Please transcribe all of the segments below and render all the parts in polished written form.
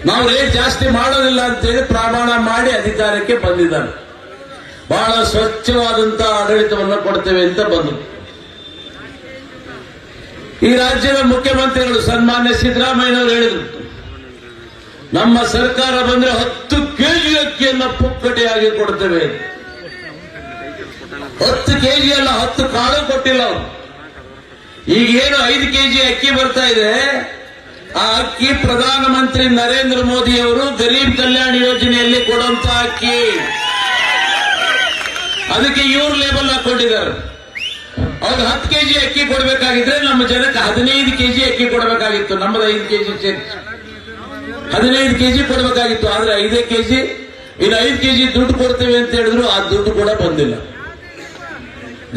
ನಾವು ರೇಟ್ ಜಾಸ್ತಿ ಮಾಡೋದಿಲ್ಲ ಅಂತೇಳಿ ಪ್ರಮಾಣ ಮಾಡಿ ಅಧಿಕಾರಕ್ಕೆ ಬಂದಿದ್ದಾರೆ. ಬಹಳ ಸ್ವಚ್ಛವಾದಂತಹ ಆಡಳಿತವನ್ನು ಕೊಡ್ತೇವೆ ಅಂತ ಬಂದರು. ಈ ರಾಜ್ಯದ ಮುಖ್ಯಮಂತ್ರಿಗಳು ಸನ್ಮಾನ್ಯ ಸಿದ್ದರಾಮಯ್ಯನವರು ಹೇಳಿದರು, ನಮ್ಮ ಸರ್ಕಾರ ಬಂದ್ರೆ 10 ಕೆಜಿ ಅಕ್ಕಿಯನ್ನು ಪುಕ್ಕಟೆಯಾಗಿ ಕೊಡ್ತೇವೆ. 10 ಕೆಜಿ ಅಲ್ಲ, 10 ಕಾಳು ಕೊಟ್ಟಿಲ್ಲ ಅವರು. ಈಗೇನು 5 ಕೆಜಿ ಅಕ್ಕಿ ಬರ್ತಾ ಇದೆ, ಆ ಅಕ್ಕಿ ಪ್ರಧಾನಮಂತ್ರಿ ನರೇಂದ್ರ ಮೋದಿ ಅವರು ಗರೀಬ್ ಕಲ್ಯಾಣ ಯೋಜನೆಯಲ್ಲಿ ಕೊಡುವಂತ ಅಕ್ಕಿ. ಅದಕ್ಕೆ ಇವ್ರು ಲೇಬಲ್ ಹಾಕೊಂಡಿದ್ದಾರೆ. ಅವ್ರು 10 ಕೆಜಿ ಅಕ್ಕಿ ಕೊಡಬೇಕಾಗಿದ್ರೆ ನಮ್ಮ ಜನಕ್ಕೆ 15 ಕೆಜಿ ಅಕ್ಕಿ ಕೊಡಬೇಕಾಗಿತ್ತು. ನಮ್ಮದು 5 ಕೆಜಿ ಸೇರಿಸಿ 15 ಕೆಜಿ ಕೊಡಬೇಕಾಗಿತ್ತು. ಆದ್ರೆ 5 ಕೆಜಿ, ಇನ್ನು 5 ಕೆಜಿ ದುಡ್ಡು ಕೊಡ್ತೇವೆ ಅಂತ ಹೇಳಿದ್ರು. ಆ ದುಡ್ಡು ಕೂಡ ಬಂದಿಲ್ಲ.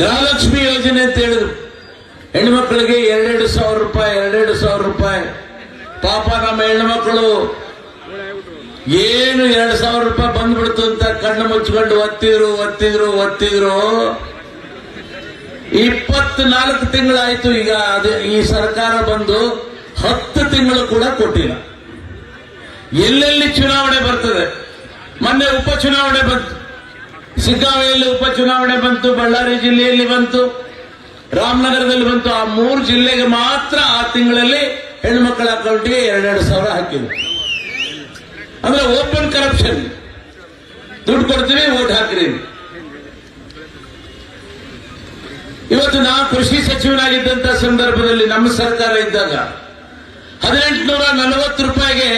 ಗೃಹಲಕ್ಷ್ಮಿ ಯೋಜನೆ ಅಂತ ಹೇಳಿದ್ರು, ಹೆಣ್ಮಕ್ಳಿಗೆ 2,000 ರೂಪಾಯಿ, 2,000 ರೂಪಾಯಿ. ಪಾಪ ನಮ್ಮ ಹೆಣ್ಮಕ್ಳು ಏನು 2,000 ರೂಪಾಯಿ ಬಂದ್ಬಿಡ್ತು ಅಂತ ಕಣ್ಣು ಮುಚ್ಕೊಂಡು ಒತ್ತಿದ್ರು. 24 ತಿಂಗಳಾಯ್ತು. ಈಗ ಈ ಸರ್ಕಾರ ಬಂದು 10 ತಿಂಗಳು ಕೂಡ ಕೊಟ್ಟಿಲ್ಲ. ಎಲ್ಲೆಲ್ಲಿ ಚುನಾವಣೆ ಬರ್ತದೆ, ಮೊನ್ನೆ ಉಪಚುನಾವಣೆ ಬಂತು, ಸಿಗ್ಗಾಂವಿಯಲ್ಲಿ ಉಪಚುನಾವಣೆ ಬಂತು, ಬಳ್ಳಾರಿ ಜಿಲ್ಲೆಯಲ್ಲಿ ಬಂತು, ರಾಮನಗರದಲ್ಲಿ ಬಂತು. ಆ 3 ಜಿಲ್ಲೆಗೆ ಮಾತ್ರ ಆ ತಿಂಗಳಲ್ಲಿ ಹೆಣ್ಮಕ್ಳ ಅಕೌಂಟ್ಗೆ 2,000 ಹಾಕಿದ್ರು. ಅಂದ್ರೆ ಓಪನ್ ಕರಪ್ಷನ್. ದುಡ್ಡು ಕೊಡ್ತೀವಿ, ವೋಟ್ ಹಾಕ್ರಿ. ಇವತ್ತು ನಾವು ಕೃಷಿ ಸಚಿವನಾಗಿದ್ದಂತ ಸಂದರ್ಭದಲ್ಲಿ ನಮ್ಮ ಸರ್ಕಾರ ಇದ್ದಾಗ 1,840 ರೂಪಾಯಿಗೆ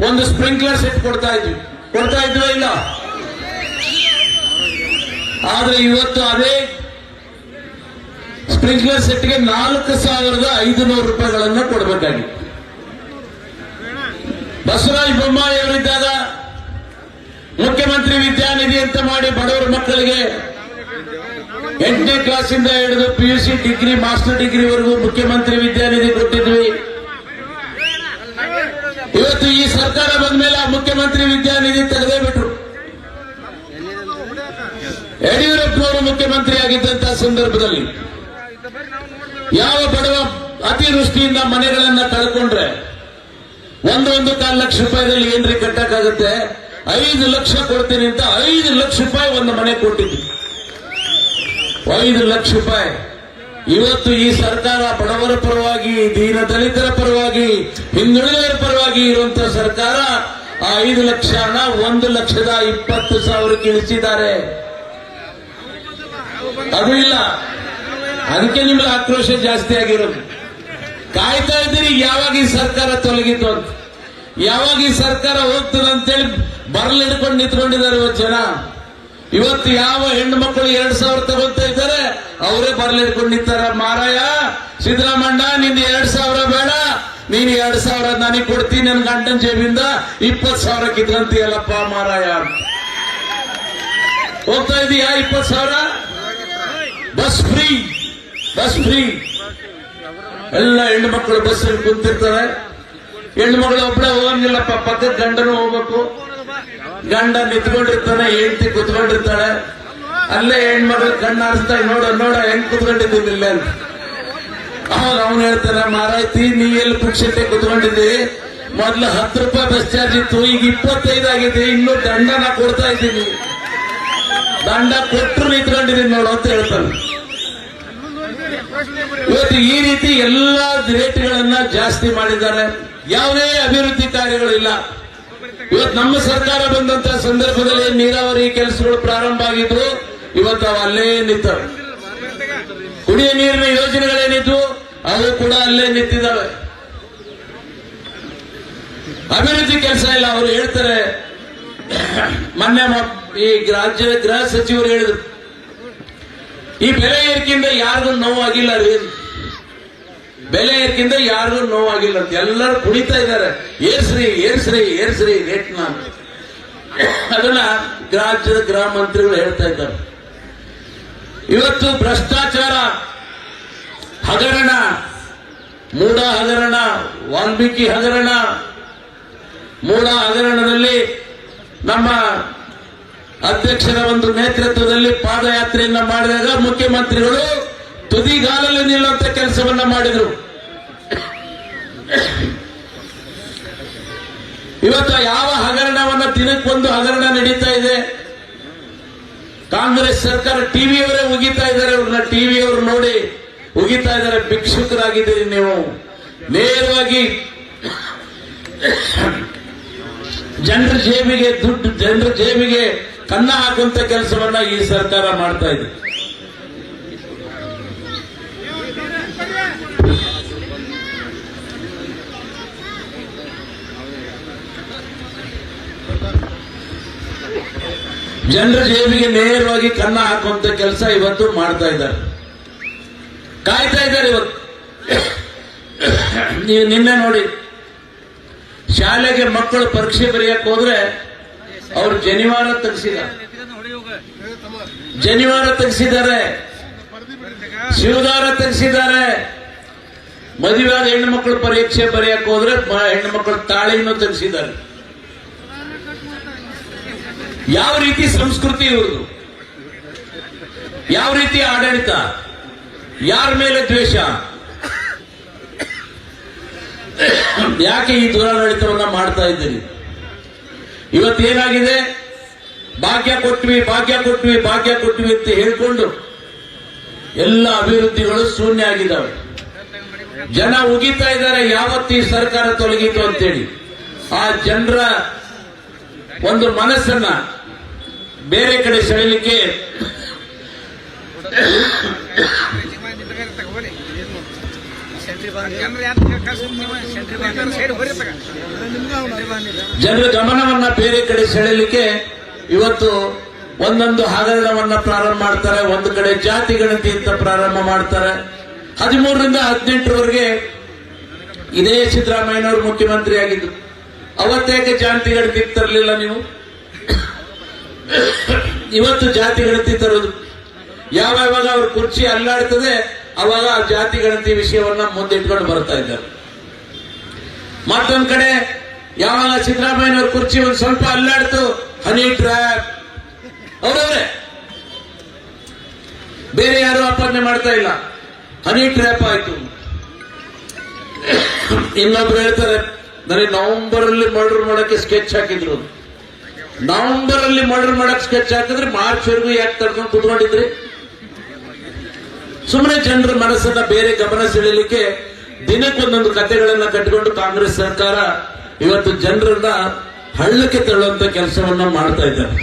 ಒಂದು ಸ್ಪ್ರಿಂಕ್ಲರ್ ಸೆಟ್ ಕೊಡ್ತಾ ಇದ್ವಿ ಇಲ್ಲ. ಆದ್ರೆ ಇವತ್ತು ಅದೇ ಸ್ಪ್ರಿಂಕ್ಲರ್ ಸೆಟ್ಗೆ 4,500 ರೂಪಾಯಿಗಳನ್ನ ಕೊಡಬೇಕಾಗಿತ್ತು. ಬಸವರಾಜ ಬೊಮ್ಮಾಯಿ ಅವರಿದ್ದಾಗ ಮುಖ್ಯಮಂತ್ರಿ ವಿದ್ಯಾನಿಧಿ ಅಂತ ಮಾಡಿ ಬಡವರ ಮಕ್ಕಳಿಗೆ 8ನೇ ಕ್ಲಾಸಿಂದ ಹಿಡಿದು PUC ಡಿಗ್ರಿ, ಮಾಸ್ಟರ್ ಡಿಗ್ರಿವರೆಗೂ ಮುಖ್ಯಮಂತ್ರಿ ವಿದ್ಯಾನಿಧಿ ಕೊಟ್ಟಿದ್ವಿ. ಇವತ್ತು ಈ ಸರ್ಕಾರ ಬಂದ ಮೇಲೆ ಆ ಮುಖ್ಯಮಂತ್ರಿ ವಿದ್ಯಾನಿಧಿ ತೆಗೆದೇ ಬಿಟ್ರು. ಯಡಿಯೂರಪ್ಪನವರು ಮುಖ್ಯಮಂತ್ರಿ ಆಗಿದ್ದಂತಹ ಸಂದರ್ಭದಲ್ಲಿ ಯಾವ ಬಡವ ಅತಿವೃಷ್ಟಿಯಿಂದ ಮನೆಗಳನ್ನ ಕಳ್ಕೊಂಡ್ರೆ 1.25 ಲಕ್ಷ ರೂಪಾಯಿದಲ್ಲಿ ಏನ್ರಿ ಕಟ್ಟಕ್ಕಾಗುತ್ತೆ? 5 ಲಕ್ಷ ಕೊಡ್ತೀನಿ ಅಂತ 5 ಲಕ್ಷ ರೂಪಾಯಿ ಒಂದು ಮನೆ ಕೊಟ್ಟಿದ್ವಿ. 5 ಲಕ್ಷ ರೂಪಾಯಿ. ಇವತ್ತು ಈ ಸರ್ಕಾರ ಬಡವರ ಪರವಾಗಿ, ದೀನ ದಲಿತರ ಪರವಾಗಿ, ಹಿಂದುಳಿದವರ ಪರವಾಗಿ ಇರುವಂತಹ ಸರ್ಕಾರ ಆ 5 ಲಕ್ಷ ಹಣ 1,20,000 ಇಳಿಸಿದ್ದಾರೆ. ಅದು ಇಲ್ಲ. ಅದಕ್ಕೆ ನಿಮ್ಗೆ ಆಕ್ರೋಶ ಜಾಸ್ತಿ ಆಗಿರೋದು. ಕಾಯ್ತಾ ಇದ್ದೀರಿ ಯಾವಾಗ ಈ ಸರ್ಕಾರ ತೊಲಗಿತು ಅಂತ, ಯಾವಾಗ ಈ ಸರ್ಕಾರ ಹೋಗ್ತದೆ ಅಂತೇಳಿ ಬರ್ಲಿಡ್ಕೊಂಡು ನಿಂತ್ಕೊಂಡಿದ್ದಾರೆ ಇವತ್ತು ಜನ. ಇವತ್ತು ಯಾವ ಹೆಣ್ಣು ಮಕ್ಕಳು 2,000 ತಗೊಳ್ತಾ ಇದ್ದಾರೆ ಅವರೇ ಬರ್ಲಿಡ್ಕೊಂಡು ನಿಂತಾರ. ಮಾರಾಯ ಸಿದ್ದರಾಮಣ್ಣ, ನಿಂದು 2,000 ಬೇಡ, ನೀನು 2,000 ನನಗೆ ಕೊಡ್ತೀನಿ, ನನ್ನ ಗಂಟನ ಜೇಬಿಂದ 20,000 ಕಿತ್ಕೊಂತೀಯಲ್ಲಪ್ಪ ಮಾರಾಯ. ಹೋಗ್ತಾ ಇದೀಯಾ 20,000? Bus free. ಎಲ್ಲ ಹೆಣ್ಣು ಮಕ್ಕಳು ಬಸ್ ಕುಂತಿರ್ತಾರೆ. ಹೆಣ್ಣು ಮಗಳು ಒಬ್ಬಳೆ ಹೋಗಂಗಿಲ್ಲಪ್ಪ, ಪಕ್ಕದ ಗಂಡನು ಹೋಗ್ಬೇಕು. ಗಂಡ ನಿಂತ್ಕೊಂಡಿರ್ತಾನೆ, ಹೆಂಡತಿ ಕುತ್ಕೊಂಡಿರ್ತಾಳೆ. ಅಲ್ಲೇ ಹೆಣ್ಮಗಳು ಕಣ್ಣಾಡಿಸ್ತಾ ನೋಡ ಹೆಂಗ್ ಕುತ್ಕೊಂಡಿದ್ದೀವಿ ಇಲ್ಲ ಅಂತ. ಅವಾಗ ಅವನು ಹೇಳ್ತಾನೆ, ಮಾರಾಯ್ತಿ ನೀ ಎಲ್ಲಿ ಪುಕ್ಷತೆ ಕುತ್ಕೊಂಡಿದ್ದಿ? ಮೊದ್ಲು 10 ರೂಪಾಯಿ ಬಸ್ ಚಾರ್ಜ್ ಇತ್ತು, ಈಗ 25 ಆಗಿದೆ. ಇನ್ನೂ ದಂಡನ ಕೊಡ್ತಾ ಇದ್ದೀನಿ, ದಂಡ ಕೊಟ್ಟರು ನಿಂತ್ಕೊಂಡಿದ್ದೀನಿ ನೋಡು ಅಂತ ಹೇಳ್ತಾನೆ. ಇವತ್ತು ಈ ರೀತಿ ಎಲ್ಲಾ ರೇಟ್ಗಳನ್ನ ಜಾಸ್ತಿ ಮಾಡಿದ್ದಾರೆ. ಯಾವುದೇ ಅಭಿವೃದ್ಧಿ ಕಾರ್ಯಗಳಿಲ್ಲ. ಇವತ್ತು ನಮ್ಮ ಸರ್ಕಾರ ಬಂದಂತಹ ಸಂದರ್ಭದಲ್ಲಿ ನೀರಾವರಿ ಕೆಲಸಗಳು ಪ್ರಾರಂಭ ಆಗಿದ್ರು, ಇವತ್ತು ಅವು ಅಲ್ಲೇ ನಿಂತವೆ. ಕುಡಿಯ ನೀರಿನ ಯೋಜನೆಗಳೇನಿದ್ವು ಅವು ಕೂಡ ಅಲ್ಲೇ ನಿಂತಿದ್ದಾವೆ. ಅಭಿವೃದ್ಧಿ ಕೆಲಸ ಇಲ್ಲ. ಅವರು ಹೇಳ್ತಾರೆ, ಮೊನ್ನೆ ಈ ರಾಜ್ಯದ ಗೃಹ ಸಚಿವರು ಹೇಳಿದ್ರು, ಈ ಬೆಲೆ ಏರಿಕೆಯಿಂದ ಯಾರಿಗೂ ನೋವಾಗಿಲ್ಲ ರೀ, ಬೆಲೆ ಏರಿಕೆಯಿಂದ ಯಾರಿಗೂ ನೋವಾಗಿಲ್ಲ ಅಂತ ಎಲ್ಲರೂ ಕುಣಿತಾ ಇದ್ದಾರೆ. ಏರ್ಸ್ರಿ ರೇಟ್ನ. ಅದನ್ನ ರಾಜ್ಯದ ಗೃಹ ಮಂತ್ರಿಗಳು ಹೇಳ್ತಾ ಇದ್ದಾರೆ. ಇವತ್ತು ಭ್ರಷ್ಟಾಚಾರ ಹಗರಣ, ಮೂಡ ಹಗರಣ, ವಾಲ್ಮೀಕಿ ಹಗರಣ, ಮೂಡ ಹಗರಣದಲ್ಲಿ ನಮ್ಮ ಅಧ್ಯಕ್ಷರ ಒಂದು ನೇತೃತ್ವದಲ್ಲಿ ಪಾದಯಾತ್ರೆಯನ್ನ ಮಾಡಿದಾಗ ಮುಖ್ಯಮಂತ್ರಿಗಳು ತುದಿಗಾಲಲ್ಲಿ ನಿಲ್ಲುವಂತ ಕೆಲಸವನ್ನ ಮಾಡಿದ್ರು. ಇವತ್ತು ಯಾವ ಹಗರಣವನ್ನ ದಿನಕ್ಕೊಂದು ಹಗರಣ ನಡೀತಾ ಇದೆ. ಕಾಂಗ್ರೆಸ್ ಸರ್ಕಾರ ಟಿವಿಯವರೇ ಉಗಿತಾ ಇದ್ದಾರೆ, ಅವ್ರನ್ನ ಟಿವಿಯವರು ನೋಡಿ ಉಗಿತಾ ಇದ್ದಾರೆ. ಭಿಕ್ಷುಕರಾಗಿದ್ದೀರಿ ನೀವು. ನೇರವಾಗಿ ಜನರ ಜೇಬಿಗೆ ದುಡ್ಡು, ಜನರ ಜೇಬಿಗೆ ಕನ್ನ ಹಾಕುವಂತ ಕೆಲಸವನ್ನ ಈ ಸರ್ಕಾರ ಮಾಡ್ತಾ ಇದೆ. ಜನರ ಜೇಬಿಗೆ ನೇರವಾಗಿ ಕನ್ನ ಹಾಕುವಂತ ಕೆಲಸ ಇವತ್ತು ಮಾಡ್ತಾ ಇದ್ದಾರೆ, ಕಾಯ್ತಾ ಇದ್ದಾರೆ. ಇವತ್ತು ನೀವು ನಿನ್ನೆ ನೋಡಿ, ಶಾಲೆಗೆ ಮಕ್ಕಳು ಪರೀಕ್ಷೆ ಬರೆಯಕ್ಕೆ ಹೋದ್ರೆ ಅವರು ಜನಿವಾರ ತೆಗೆಸಿದ್ದಾರೆ, ಶಿವದಾರ ತೆಗೆಸಿದ್ದಾರೆ. ಮದುವೆಯಾದ ಹೆಣ್ಣು ಮಕ್ಕಳು ಪರೀಕ್ಷೆ ಬರೆಯಕ್ಕೆ ಹೋದ್ರೆ ಹೆಣ್ಣು ಮಕ್ಕಳು ತಾಳಿನೂ ತೆಗೆಸಿದ್ದಾರೆ. ಯಾವ ರೀತಿ ಸಂಸ್ಕೃತಿ ಇವ್ರದು, ಯಾವ ರೀತಿ ಆಡಳಿತ, ಯಾರ ಮೇಲೆ ದ್ವೇಷ, ಯಾಕೆ ಈ ದುರಾಡಳಿತವನ್ನ ಮಾಡ್ತಾ ಇದ್ದೀರಿ? ಇವತ್ತೇನಾಗಿದೆ, ಭಾಗ್ಯ ಕೊಟ್ವಿ ಅಂತ ಹೇಳ್ಕೊಂಡು ಎಲ್ಲ ಅಭಿವೃದ್ಧಿಗಳು ಶೂನ್ಯ ಆಗಿದ್ದಾವೆ. ಜನ ಉಗಿತಾ ಇದ್ದಾರೆ ಯಾವತ್ತು ಈ ಸರ್ಕಾರ ತೊಲಗಿತು ಅಂತೇಳಿ. ಆ ಜನರ ಒಂದು ಮನಸ್ಸನ್ನ ಬೇರೆ ಕಡೆ ಸೆಳೆಯಲಿಕ್ಕೆ ಜನರ ಗಮನವನ್ನ ಬೇರೆ ಕಡೆ ಸೆಳೆಯಲಿಕ್ಕೆ ಇವತ್ತು ಒಂದೊಂದು ಹಗರಣವನ್ನ ಪ್ರಾರಂಭ ಮಾಡ್ತಾರೆ. ಒಂದು ಕಡೆ ಜಾತಿ ಗಣತಿ ಅಂತ ಪ್ರಾರಂಭ ಮಾಡ್ತಾರೆ. 13ರಿಂದ 18ರವರೆಗೆ ಇದೇ ಸಿದ್ದರಾಮಯ್ಯನವರು ಮುಖ್ಯಮಂತ್ರಿ ಆಗಿದ್ದು. ಅವತ್ತೇಕೆ ಜಾತಿ ಗಣತಿ ತರಲಿಲ್ಲ ನೀವು? ಇವತ್ತು ಜಾತಿ ಗಣತಿ ತರೋದು. ಯಾವಾಗ ಅವ್ರ ಕುರ್ಚಿ ಅಲ್ಲಾಡ್ತದೆ ಅವಾಗ ಆ ಜಾತಿ ಗಣತಿ ವಿಷಯವನ್ನ ಮುಂದಿಟ್ಕೊಂಡು ಬರ್ತಾ ಇದ್ದಾರೆ. ಮತ್ತೊಂದ್ ಕಡೆ ಯಾವಾಗ ಸಿದ್ದರಾಮಯ್ಯನವ್ರ ಕುರ್ಚಿ ಒಂದು ಸ್ವಲ್ಪ ಅಲ್ಲಾಡ್ತು, ಹನಿ ಟ್ರ್ಯಾಪ್ ಅವರವ್ರೆ, ಬೇರೆ ಯಾರು ಅಪ್ಪಣೆ ಮಾಡ್ತಾ ಇಲ್ಲ, ಹನಿ ಟ್ರ್ಯಾಪ್ ಆಯ್ತು. ಇನ್ನೊಬ್ರು ಹೇಳ್ತಾರೆ, ನನಗೆ ನವೆಂಬರ್ ಅಲ್ಲಿ ಮರ್ಡರ್ ಮಾಡಕ್ಕೆ ಸ್ಕೆಚ್ ಹಾಕಿದ್ರು. ನವೆಂಬರ್ ಅಲ್ಲಿ ಮರ್ಡರ್ ಮಾಡಕ್ಕೆ ಸ್ಕೆಚ್ ಹಾಕಿದ್ರೆ ಮಾರ್ಚ್ ವರೆಗೂ ಯಾಕೆ ತಡ್ಕೊಂಡು ಕೂತ್ಕೊಂಡಿದ್ರಿ? ಸುಮ್ಮನೆ ಜನರ ಮನಸ್ಸನ್ನ ಬೇರೆ ಗಮನ ಸೆಳೆಯಲಿಕ್ಕೆ ದಿನಕ್ಕೊಂದೊಂದು ಕಥೆಗಳನ್ನ ಕಟ್ಟಿಕೊಂಡು ಕಾಂಗ್ರೆಸ್ ಸರ್ಕಾರ ಇವತ್ತು ಜನರನ್ನ ಹಳ್ಳಕ್ಕೆ ತಳ್ಳುವಂತ ಕೆಲಸವನ್ನ ಮಾಡ್ತಾ ಇದ್ದಾರೆ.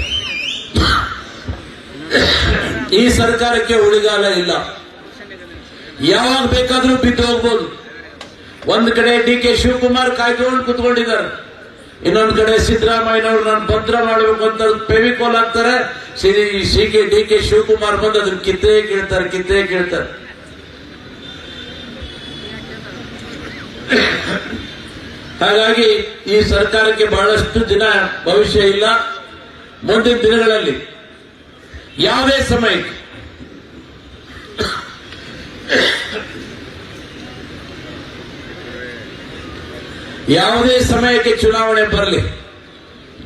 ಈ ಸರ್ಕಾರಕ್ಕೆ ಉಳಿಗಾಲ ಇಲ್ಲ, ಯಾವಾಗ ಬೇಕಾದ್ರೂ ಬಿದ್ದು ಹೋಗ್ಬೋದು. ಒಂದ್ ಕಡೆ ಡಿ.ಕೆ. ಶಿವಕುಮಾರ್ ಕಾಯ್ಕೊಂಡು ಕುತ್ಕೊಂಡಿದ್ದಾರೆ, ಇನ್ನೊಂದು ಕಡೆ ಸಿದ್ದರಾಮಯ್ಯನವರು ನಾನು ಭದ್ರ ಮಾಡಬೇಕು ಅಂತ ಫೆವಿಕೋಲ್ ಹಾಕ್ತಾರೆ. ಡಿ.ಕೆ. ಶಿವಕುಮಾರ್ ಬಂದು ಅದನ್ನ ಕಿತ್ತೇ ಕೇಳ್ತಾರೆ. ಹಾಗಾಗಿ ಈ ಸರ್ಕಾರಕ್ಕೆ ಬಹಳಷ್ಟು ದಿನ ಭವಿಷ್ಯ ಇಲ್ಲ. ಮುಂದಿನ ದಿನಗಳಲ್ಲಿ ಯಾವುದೇ ಸಮಯಕ್ಕೆ ಚುನಾವಣೆ ಬರಲಿ,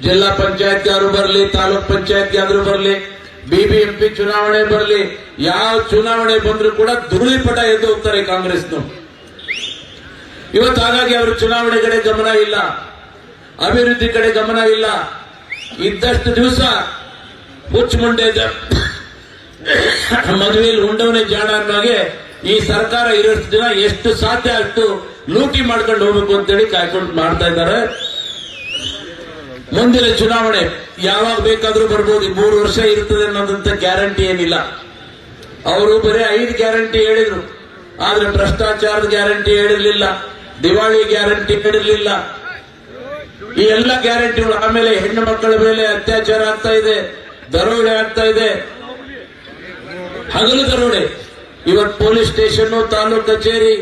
ಜಿಲ್ಲಾ ಪಂಚಾಯತ್ ಆದ್ರೂ ಬರಲಿ, ತಾಲೂಕ್ ಪಂಚಾಯತ್ ಆದ್ರೂ ಬರಲಿ, ಬಿಬಿಎಂಪಿ ಚುನಾವಣೆ ಬರಲಿ, ಯಾವ ಚುನಾವಣೆ ಬಂದ್ರೂ ಕೂಡ ಧೂಳಿಪಟ ಎದ್ದು ಹೋಗ್ತಾರೆ ಕಾಂಗ್ರೆಸ್ನವರು. ಇವತ್ತು ಹಾಗಾಗಿ ಅವರು ಚುನಾವಣೆ ಕಡೆ ಗಮನ ಇಲ್ಲ, ಅಭಿವೃದ್ಧಿ ಕಡೆ ಗಮನ ಇಲ್ಲ. ಇದ್ದಷ್ಟು ದಿವಸ ಮುಚ್ಚುಮುಂಡೆ ಮದುವೆಯಲ್ಲಿ ಉಂಡವನೇ ಜಾಣ ಅನ್ನೋಗೆ ಈ ಸರ್ಕಾರ ಇರೋಷ್ಟು ದಿನ ಎಷ್ಟು ಸಾಧ್ಯ ಅಷ್ಟು ಲೂಟಿ ಮಾಡ್ಕೊಂಡು ಹೋಗ್ಬೇಕು ಅಂತೇಳಿ ಕಾಯ್ಕೊಂಡು ಮಾಡ್ತಾ ಇದ್ದಾರೆ. ಮುಂದಿನ ಚುನಾವಣೆ ಯಾವಾಗ ಬೇಕಾದ್ರೂ ಬರ್ಬೋದು, 3 ವರ್ಷ ಇರ್ತದೆ ಅನ್ನೋದಂತ ಗ್ಯಾರಂಟಿ ಏನಿಲ್ಲ. ಅವರು ಬರೀ 5 ಗ್ಯಾರಂಟಿ ಹೇಳಿದ್ರು, ಆದ್ರೆ ಭ್ರಷ್ಟಾಚಾರದ ಗ್ಯಾರಂಟಿ ಹೇಳಿರ್ಲಿಲ್ಲ, ದಿವಾಳಿ ಗ್ಯಾರಂಟಿ ಹೇಳಿರ್ಲಿಲ್ಲ. ಈ ಎಲ್ಲ ಗ್ಯಾರಂಟಿಗಳು. ಆಮೇಲೆ ಹೆಣ್ಣು ಮಕ್ಕಳ ಮೇಲೆ ಅತ್ಯಾಚಾರ ಆಗ್ತಾ ಇದೆ, ದರೋಡೆ ಆಗ್ತಾ ಇದೆ, ಹಗಲು ದರೋಡೆ. ಇವತ್ತು ಪೊಲೀಸ್ ಸ್ಟೇಷನ್, ತಾಲೂಕ್ ಕಚೇರಿ,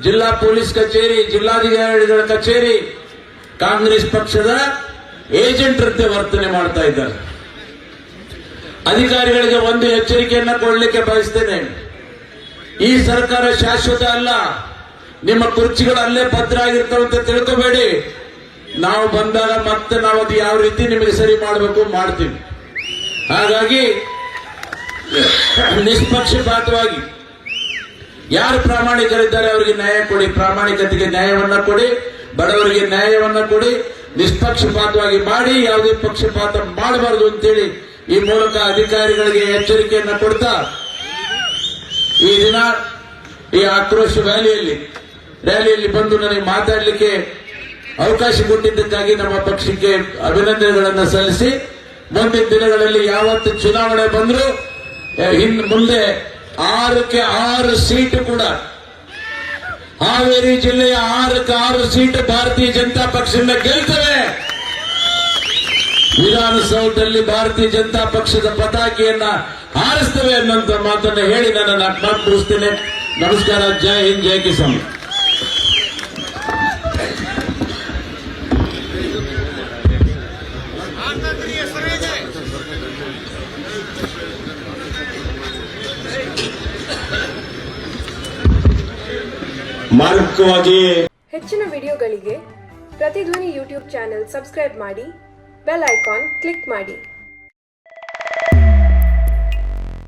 ಜಿಲ್ಲಾ ಪೊಲೀಸ್ ಕಚೇರಿ, ಜಿಲ್ಲಾಧಿಕಾರಿಗಳ ಕಚೇರಿ ಕಾಂಗ್ರೆಸ್ ಪಕ್ಷದ ಏಜೆಂಟ್ರಂತೆ ವರ್ತನೆ ಮಾಡ್ತಾ ಇದ್ದಾರೆ. ಅಧಿಕಾರಿಗಳಿಗೆ ಒಂದು ಎಚ್ಚರಿಕೆಯನ್ನ ಕೊಡಲಿಕ್ಕೆ ಬಯಸ್ತೇನೆ, ಈ ಸರ್ಕಾರ ಶಾಶ್ವತ ಅಲ್ಲ. ನಿಮ್ಮ ಕುರ್ಚಿಗಳು ಅಲ್ಲೇ ಭದ್ರ ಆಗಿರ್ತಾವಂತ ತಿಳ್ಕೋಬೇಡಿ. ನಾವು ಬಂದಾಗ ಮತ್ತೆ ನಾವು ಅದು ಯಾವ ರೀತಿ ನಿಮಗೆ ಸರಿ ಮಾಡಬೇಕು ಮಾಡ್ತೀವಿ. ಹಾಗಾಗಿ ನಿಷ್ಪಕ್ಷಪಾತವಾಗಿ ಯಾರು ಪ್ರಾಮಾಣಿಕರಿದ್ದಾರೆ ಅವರಿಗೆ ನ್ಯಾಯ ಕೊಡಿ, ಪ್ರಾಮಾಣಿಕತೆಗೆ ನ್ಯಾಯವನ್ನ ಕೊಡಿ, ಬಡವರಿಗೆ ನ್ಯಾಯವನ್ನ ಕೊಡಿ, ನಿಷ್ಪಕ್ಷಪಾತವಾಗಿ ಮಾಡಿ, ಯಾವುದೇ ಪಕ್ಷಪಾತ ಮಾಡಬಾರದು ಅಂತೇಳಿ ಈ ಮೂಲಕ ಅಧಿಕಾರಿಗಳಿಗೆ ಎಚ್ಚರಿಕೆಯನ್ನ ಕೊಡ್ತಾ ಈ ದಿನ ಈ ಆಕ್ರೋಶ ರ್ಯಾಲಿಯಲ್ಲಿ ಬಂದು ನನಗೆ ಮಾತಾಡಲಿಕ್ಕೆ ಅವಕಾಶ ಕೊಟ್ಟಿದ್ದಕ್ಕಾಗಿ ನಮ್ಮ ಪಕ್ಷಕ್ಕೆ ಅಭಿನಂದನೆಗಳನ್ನು ಸಲ್ಲಿಸಿ, ಮುಂದಿನ ದಿನಗಳಲ್ಲಿ ಯಾವತ್ತು ಚುನಾವಣೆ ಬಂದರೂ ಮುಂದೆ 6ಕ್ಕೆ 6 ಸೀಟು ಕೂಡ ಹಾವೇರಿ ಜಿಲ್ಲೆಯ 6ಕ್ಕೆ 6 ಸೀಟು ಭಾರತೀಯ ಜನತಾ ಪಕ್ಷದಿಂದ ಗೆಲ್ತವೆ. ವಿಧಾನಸೌಧದಲ್ಲಿ ಭಾರತೀಯ ಜನತಾ ಪಕ್ಷದ ಪತಾಕೆಯನ್ನ ಹಾರಿಸ್ತವೆ ಅನ್ನೋಂಥ ಮಾತನ್ನ ಹೇಳಿ ನನ್ನ ಮಾತು ಮುಗಿಸ್ತೇನೆ. ನಮಸ್ಕಾರ. ಜೈ ಹಿಂದ್, ಜೈ ಕಿಸಾನ್. ಮಾರ್ಗವಾಗಿ ಹೆಚ್ಚಿನ ವಿಡಿಯೋಗಳಿಗೆ ಪ್ರತಿಧ್ವನಿ ಯೂಟ್ಯೂಬ್ ಚಾನೆಲ್ ಸಬ್ಸ್ಕ್ರೈಬ್ ಮಾಡಿ, ಬೆಲ್ ಐಕಾನ್ ಕ್ಲಿಕ್ ಮಾಡಿ.